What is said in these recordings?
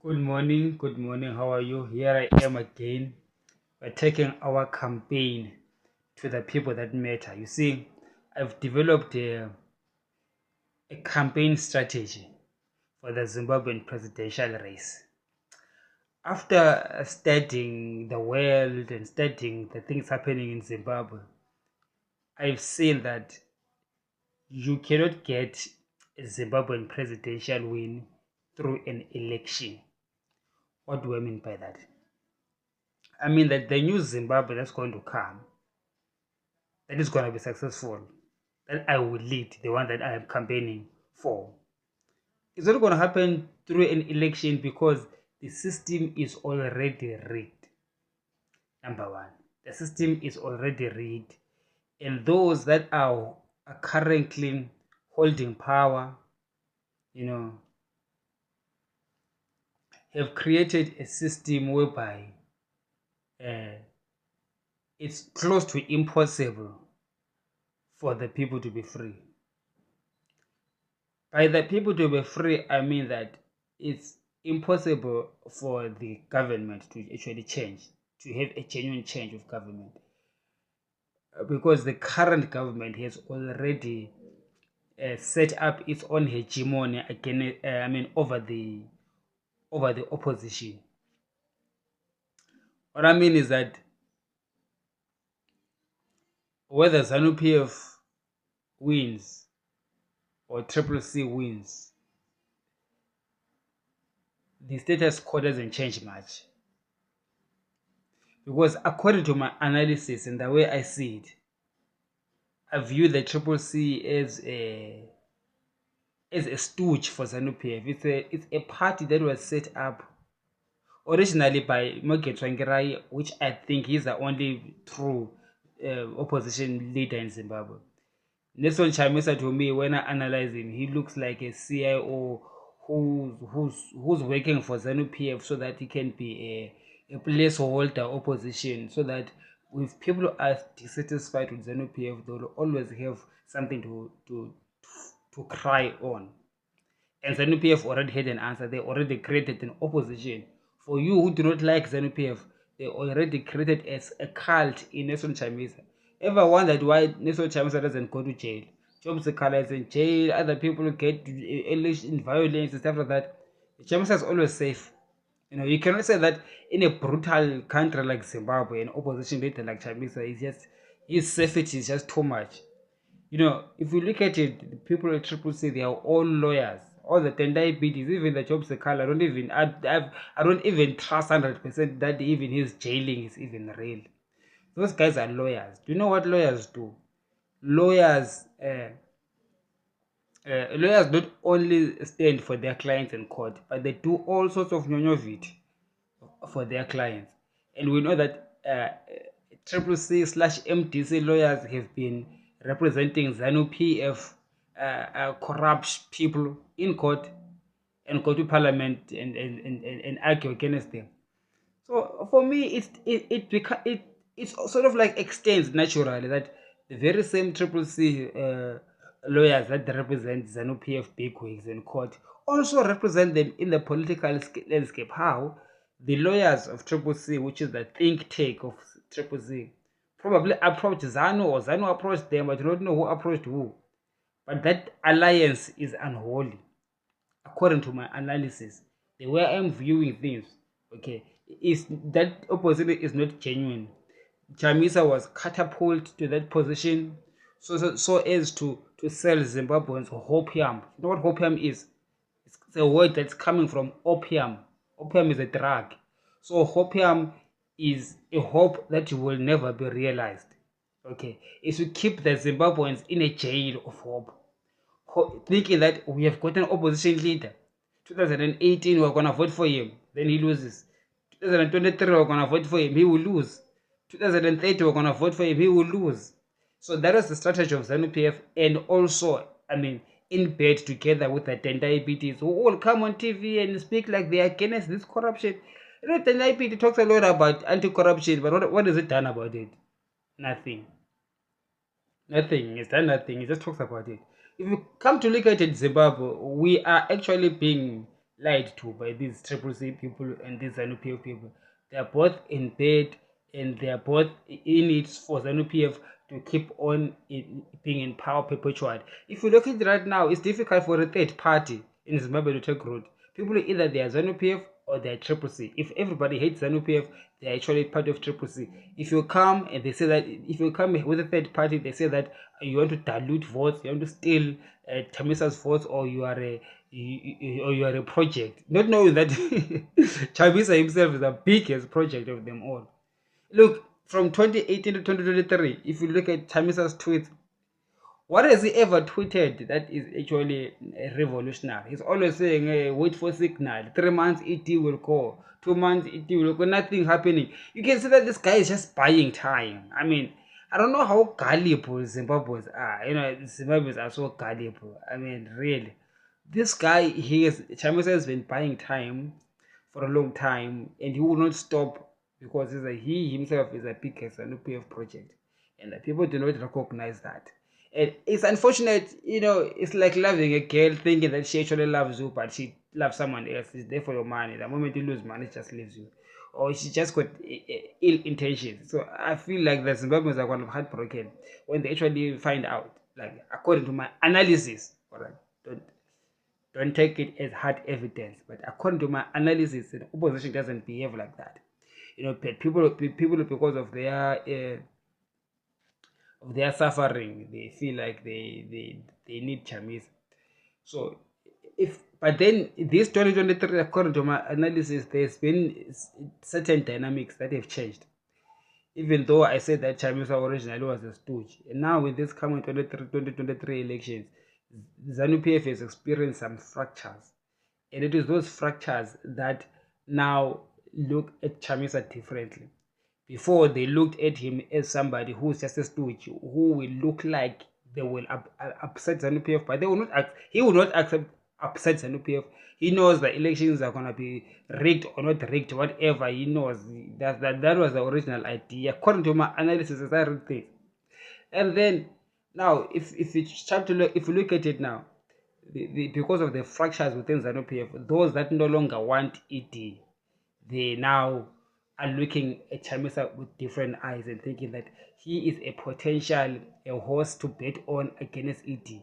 Good morning, how are you? Here I am again. We're taking our campaign to the people that matter. You see, I've developed a campaign strategy for the Zimbabwean presidential race. After studying the world and studying the things happening in Zimbabwe, I've seen that you cannot get a Zimbabwean presidential win through an election. What do I mean by that? I mean that the new Zimbabwe that's going to come, that is going to be successful, that I will lead, the one that I am campaigning for, it's not going to happen through an election because the system is already rigged. Number one, the system is already rigged, and those that are currently holding power, you know, have created a system whereby uh, it's close to impossible for the people to be free. By the people to be free, I mean that it's impossible for the government to actually change, to have a genuine change of government, because the current government has already set up its own hegemony again. Over the opposition. What I mean is that whether Zanu PF wins or Triple C wins, the status quo doesn't change much. Because according to my analysis and the way I see it, I view the Triple C as a stooge for Zanu PF. It's a party that was set up originally by Moget Tsvangirai, which I think is the only true opposition leader in Zimbabwe. Nelson Chamisa, to me, when I analyze him, he looks like a CIO who's working for Zanu PF so that he can be a placeholder opposition, so that if people are dissatisfied with Zanu PF, they will always have something to cry on. And Zanu PF already had an answer. They already created an opposition. For you who do not like Zanu PF, they already created as a cult in Nelson Chamisa. Ever wondered why Nelson Chamisa doesn't go to jail? Job Sekala is in jail, other people get alleged in violence and stuff like that. Chamisa is always safe. You know, you cannot say that in a brutal country like Zimbabwe, an opposition leader like Chamisa is just, his safety is just too much. You know, if you look at it, the people at Triple C, they are all lawyers. All the Tendai BDs, even the Job Sekala, I don't even trust 100% that even his jailing is even real. Those guys are lawyers. Do you know what lawyers do? Lawyers, lawyers not only stand for their clients in court, but they do all sorts of nyonyovit for their clients. And we know that Triple C slash MDC lawyers have been representing Zanu PF corrupt people in court and go to parliament and argue against them. So for me, it's sort of like extends naturally that the very same Triple C lawyers that represent Zanu PF bigwigs in court also represent them in the political landscape. How? The lawyers of Triple C, which is the think tank of Triple C, probably approached Zanu, or Zanu approached them. I do not know who approached who. But that alliance is unholy, according to my analysis. The way I'm viewing things, okay, is that opposition is not genuine. Chamisa was catapulted to that position so as to sell Zimbabweans hopium. You know what hopium is? It's a word that's coming from opium. Opium is a drug. So hopium is a hope that will never be realized. Okay, is to keep the Zimbabweans in a jail of hope, thinking that we have got an opposition leader. 2018 we're gonna vote for him, then he loses. 2023 we're gonna vote for him, he will lose. 2030 we're gonna vote for him, he will lose. So that was the strategy of Zanu PF, and also, I mean, in bed together with the Tendai BTs who all come on TV and speak like they are against this corruption. You know, Tendai BT talks a lot about anti-corruption, but what has it done about it? Nothing. Nothing. It's done nothing. He just talks about it. If you come to look at it, Zimbabwe, we are actually being lied to by these Triple C people and these ZANU-PF people. They are both in bed, and they are both in it for ZANU-PF to keep on being in power perpetually. If you look at it right now, it's difficult for a third party in Zimbabwe to take root. People either they are ZANU-PF or they are Triple C. If everybody hates ZANU-PF, they are actually part of Triple C. If you come and they say that, if you come with a third party, they say that you want to dilute votes, you want to steal Chamisa's votes, or you are a project, not knowing that Chamisa himself is the biggest project of them all. Look, from 2018 to 2023, if you look at Chamisa's tweets, what has he ever tweeted that is actually revolutionary? He's always saying, hey, wait for signal. 3 months ET will go. 2 months ET will go. Nothing happening. You can see that this guy is just buying time. I mean, I don't know how gullible Zimbabweans are. You know, Zimbabweans are so gullible. I mean, really. This guy, Chamisa has been buying time for a long time, and he will not stop, because he himself is a biggest ZANU-PF project, and the people do not recognize that. And it's unfortunate, you know, it's like loving a girl thinking that she actually loves you, but she loves someone else. She's there for your money. The moment you lose money, she just leaves you. Or she just got ill intentions. So I feel like the Zimbabweans are kind of heartbroken when they actually find out. Like, according to my analysis, all right, don't take it as hard evidence, but according to my analysis, the opposition doesn't behave like that. You know, people because of their suffering, they feel like they need Chamisa. So but then this 2023, according to my analysis, there's been certain dynamics that have changed. Even though I said that Chamisa originally was a stooge, and now with this coming 2023 elections, ZANU-PF has experienced some fractures, and it is those fractures that now look at Chamisa differently. Before, they looked at him as somebody who's just a stooge, who will look like they will upset ZANU-PF, but he will not upset ZANU-PF. He knows the elections are going to be rigged or not rigged, whatever. He knows that was the original idea, according to my analysis as I read things. And then now, if you start to look, if you look at it now, because of the fractures within ZANU-PF, those that no longer want ED, they now are looking at Chamisa with different eyes and thinking that he is a potential horse to bet on against ED.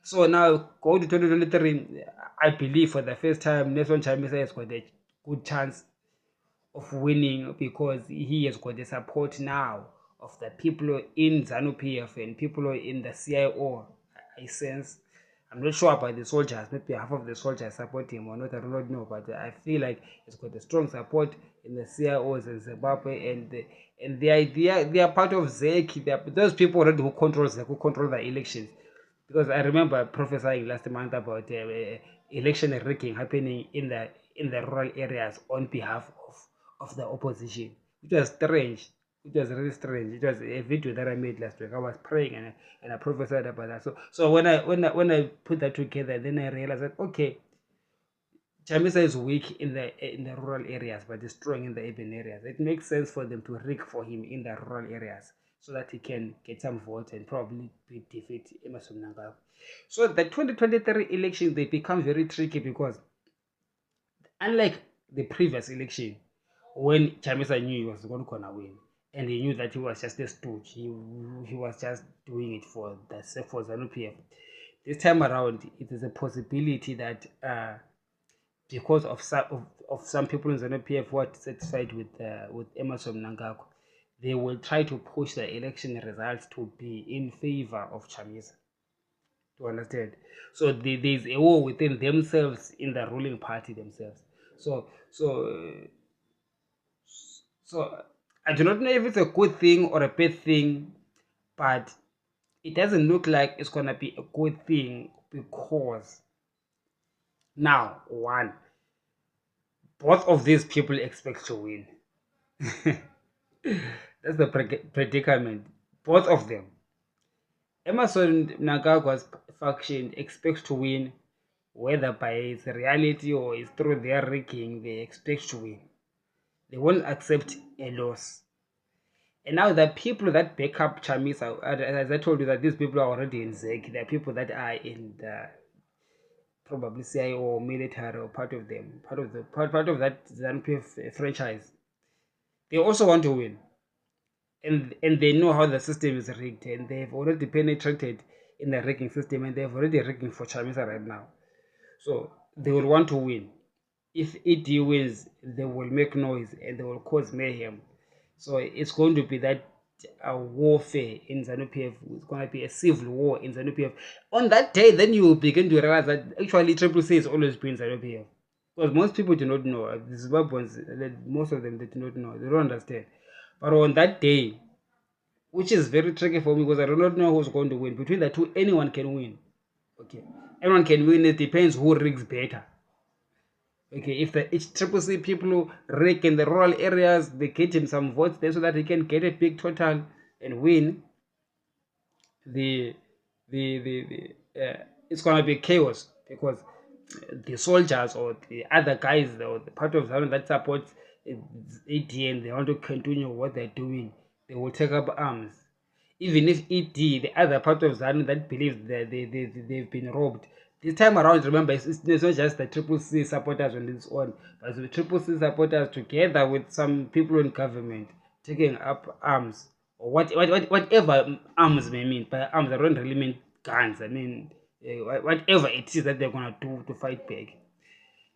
So now, going to 2023, I believe for the first time, Nelson Chamisa has got a good chance of winning, because he has got the support now of the people in ZANU-PF and people in the CIO. I sense, I'm not sure about the soldiers, maybe half of the soldiers support him or not, I do not know, but I feel like he's got a strong support in the CIOs in Zimbabwe, and the idea, they are part of ZEC. Those people already who control the elections, because I remember prophesying last month about election rigging happening in the rural areas on behalf of the opposition. It was strange. It was really strange. It was a video that I made last week. I was praying and I prophesied about that. So when I put that together, then I realized that, okay, Chamisa is weak in the rural areas, but is strong in the urban areas. It makes sense for them to rig for him in the rural areas, so that he can get some votes and probably defeat Emmerson Mnangagwa. So the 2023 elections, they become very tricky, because unlike the previous election, when Chamisa knew he was going to win, and he knew that he was just a stooge, he was just doing it for ZANU-PF. This time around, it is a possibility that because of some people in ZANU-PF who are satisfied with Emmerson Mnangagwa, they will try to push the election results to be in favor of Chamisa. To understand, so there's a war within themselves, in the ruling party themselves. So I do not know if it's a good thing or a bad thing, but it doesn't look like it's gonna be a good thing, because now, one, both of these people expect to win. That's the predicament. Both of them. Emmerson Mnangagwa's faction expects to win, whether by its reality or it's through their rigging. They expect to win. They won't accept a loss. And now the people that back up Chamisa, as I told you, that these people are already in ZEC. There are people that are in probably CIA or military or part of them, part of that ZANU-PF franchise. They also want to win, and they know how the system is rigged, and they've already penetrated in the rigging system, and they've already rigging for Chamisa right now. So they will want to win. If ED wins, they will make noise and they will cause mayhem. So it's going to be that warfare in ZANU-PF. It's going to be a civil war in ZANU-PF. On that day, then you will begin to realize that actually Triple C has always been ZANU-PF. Because most people do not know. The Zimbabweans, most of them, they do not know. They don't understand. But on that day, which is very tricky for me because I do not know who's going to win. Between the two, anyone can win. Okay, anyone can win. It depends who rigs better. Okay, if the Triple C people who rig in the rural areas, they get him some votes there so that he can get a big total and win. It's gonna be chaos because the soldiers or the other guys or the part of Zanu that supports ADN, they want to continue what they're doing. They will take up arms. Even if ED, the other part of Zanu that believes that they've been robbed. This time around, remember, it's not just the Triple C supporters on its own, but the Triple C supporters together with some people in government taking up arms or whatever arms may mean. By arms, I don't really mean guns. I mean whatever it is that they're gonna do to fight back.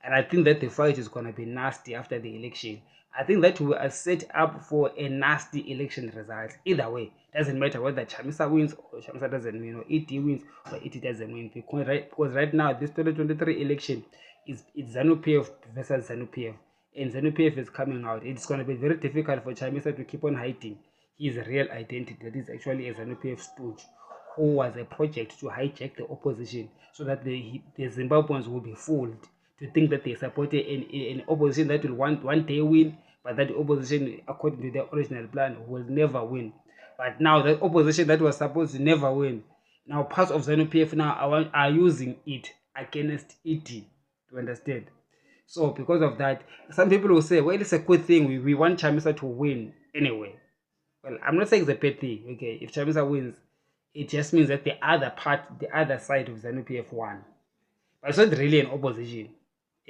And I think that the fight is gonna be nasty after the election. I think that we are set up for a nasty election result. Either way, doesn't matter whether Chamisa wins or Chamisa doesn't win, or ET wins or ET doesn't win. Because right now, this 2023 election it's ZANU-PF versus ZANU-PF. And ZANU-PF is coming out. It's going to be very difficult for Chamisa to keep on hiding his real identity. That is actually a ZANU-PF stooge who was a project to hijack the opposition so that the Zimbabweans will be fooled to think that they supported an opposition that will one day win, but that the opposition, according to their original plan, will never win. But now the opposition that was supposed to never win, now parts of ZANU-PF now are using it against ET, to understand. So because of that, some people will say, well, it's a good thing. We want Chamisa to win anyway. Well, I'm not saying it's a bad thing. Okay, if Chamisa wins, it just means that the other side of ZANU-PF won. But it's not really an opposition,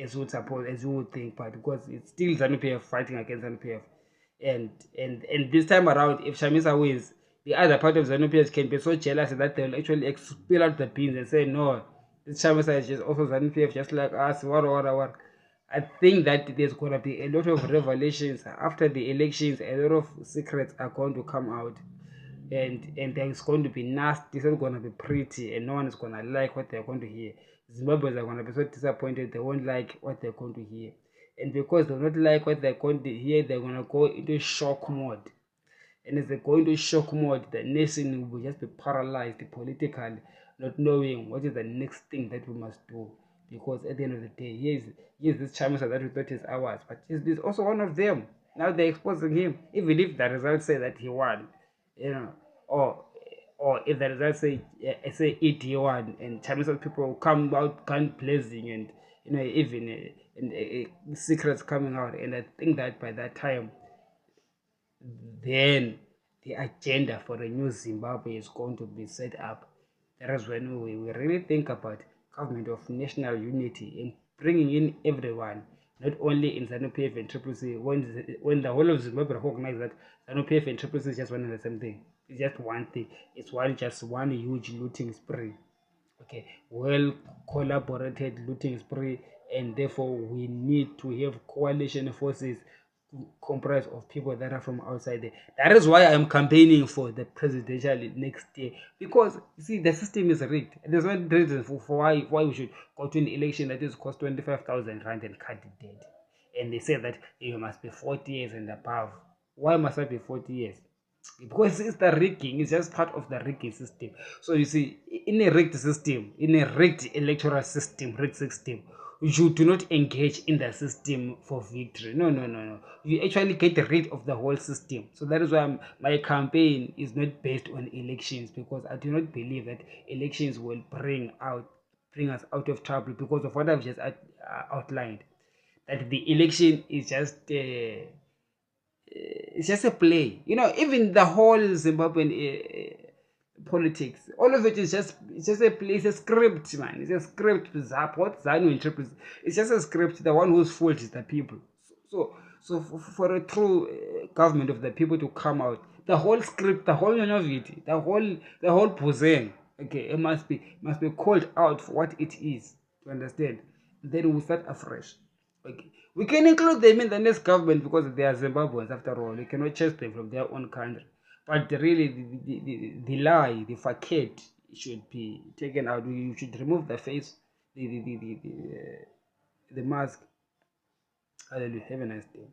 as you would think, but because it's still ZANU-PF fighting against ZANU-PF. And this time around, if Chamisa wins, the other part of ZANU-PF can be so jealous that they'll actually spill out the beans and say, no, this Chamisa is just also ZANU-PF, just like us, what. I think that there's going to be a lot of revelations after the elections. A lot of secrets are going to come out, and there's going to be nasty. It's not going to be pretty, and no one is going to like what they're going to hear. Zimbabweans are going to be so disappointed. They won't like what they're going to hear, and because they don't like what they're going to hear, they're going to go into shock mode. And as they go into shock mode, the nation will just be paralyzed politically, not knowing what is the next thing that we must do. Because at the end of the day, here's this Chamisa that we thought is ours, but he's also one of them. Now they're exposing him, even if the results say that he won, or if the results say ET won, and Chamisa people will come out gun blazing, and even secrets coming out, and I think that by that time, then the agenda for a new Zimbabwe is going to be set up. That is when we really think about government of national unity and bringing in everyone, not only in ZANU-PF and Triple C. When the whole of Zimbabwe recognize that ZANU-PF and Triple C is just one and the same thing. It's just one thing. It's just one huge looting spree. Okay, well collaborated looting spree, and therefore we need to have coalition forces comprised of people that are from outside there. That is why I am campaigning for the presidential next year, because you see the system is rigged. There's one reason for why we should go to an election that is cost 25,000 rand and cut it dead. And they say that you must be 40 years and above. Why must I be 40 years? Because it's the rigging. It's just part of the rigging system. So you see, in a rigged system, in a rigged electoral system, rigged system, you do not engage in the system for victory. No. You actually get rid of the whole system. So that is why my campaign is not based on elections, because I do not believe that elections will bring us out of trouble because of what I've just outlined. That the election is just it's just a play. Even the whole Zimbabwean politics. All of it is just a script, man. It's a script to support Zanu and CCC. It's just a script. The one whose fault is the people. For a true government of the people to come out, the whole script, the whole Nyonoviti, the whole Puzen, okay, it must be called out for what it is. To understand? Then we start afresh. Okay, we can include them in the next government because they are Zimbabweans after all. We cannot chase them from their own country. But really, the lie, the facade should be taken out. You should remove the face, the mask. Hallelujah. Have a nice day.